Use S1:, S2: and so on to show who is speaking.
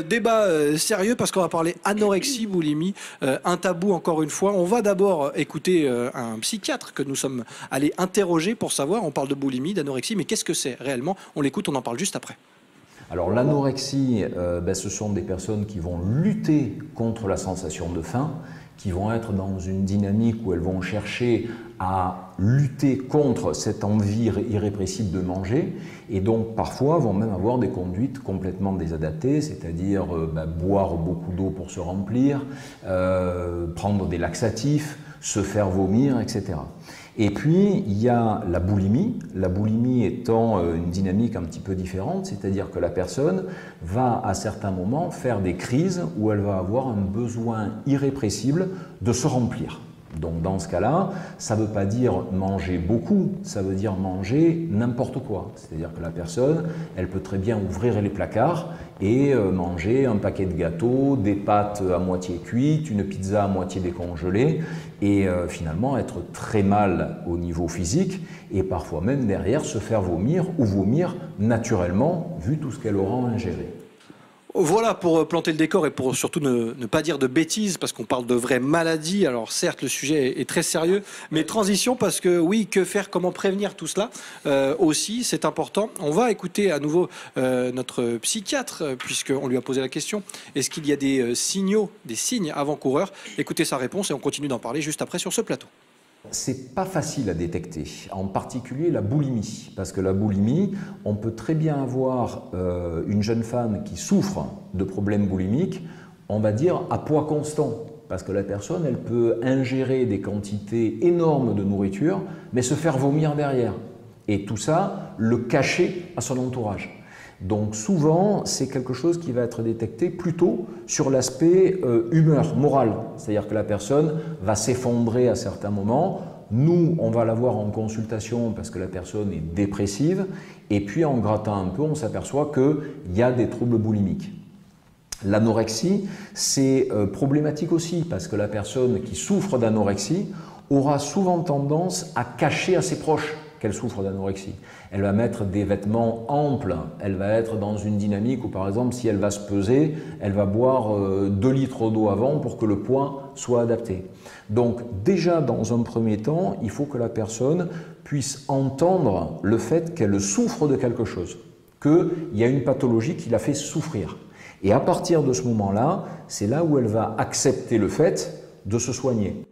S1: débat sérieux parce qu'on va parler anorexie, boulimie, un tabou encore une fois. On va d'abord écouter un psychiatre que nous sommes allés interroger pour savoir, on parle de boulimie, d'anorexie, mais qu'est-ce que c'est réellement? On l'écoute, on en parle juste après.
S2: Alors l'anorexie, ce sont des personnes qui vont lutter contre la sensation de faim, qui vont être dans une dynamique où elles vont chercher à lutter contre cette envie irrépressible de manger et donc parfois vont même avoir des conduites complètement désadaptées, c'est-à-dire boire beaucoup d'eau pour se remplir, prendre des laxatifs, se faire vomir, etc. Et puis, il y a la boulimie étant une dynamique un petit peu différente, c'est-à-dire que la personne va à certains moments faire des crises où elle va avoir un besoin irrépressible de se remplir. Donc dans ce cas-là, ça ne veut pas dire manger beaucoup, ça veut dire manger n'importe quoi. C'est-à-dire que la personne, elle peut très bien ouvrir les placards et manger un paquet de gâteaux, des pâtes à moitié cuites, une pizza à moitié décongelée et finalement être très mal au niveau physique et parfois même derrière se faire vomir ou vomir naturellement vu tout ce qu'elle aura ingéré.
S1: Voilà pour planter le décor et pour surtout ne pas dire de bêtises parce qu'on parle de vraies maladies. Alors certes, le sujet est très sérieux, mais transition parce que oui, que faire, comment prévenir tout cela aussi, c'est important. On va écouter à nouveau notre psychiatre puisqu'on lui a posé la question. Est-ce qu'il y a des signes avant-coureurs? Écoutez sa réponse et on continue d'en parler juste après sur ce plateau.
S2: C'est pas facile à détecter, en particulier la boulimie, parce que la boulimie, on peut très bien avoir une jeune femme qui souffre de problèmes boulimiques, on va dire à poids constant, parce que la personne, elle peut ingérer des quantités énormes de nourriture, mais se faire vomir derrière, et tout ça, le cacher à son entourage. Donc souvent, c'est quelque chose qui va être détecté plutôt sur l'aspect humeur, morale. C'est-à-dire que la personne va s'effondrer à certains moments. Nous, on va la voir en consultation parce que la personne est dépressive. Et puis en grattant un peu, on s'aperçoit qu'il y a des troubles boulimiques. L'anorexie, c'est problématique aussi parce que la personne qui souffre d'anorexie aura souvent tendance à cacher à ses proches qu'elle souffre d'anorexie. Elle va mettre des vêtements amples, elle va être dans une dynamique où par exemple si elle va se peser, elle va boire 2 litres d'eau avant pour que le poids soit adapté. Donc déjà dans un premier temps, il faut que la personne puisse entendre le fait qu'elle souffre de quelque chose, qu'il y a une pathologie qui la fait souffrir. Et à partir de ce moment-là, c'est là où elle va accepter le fait de se soigner.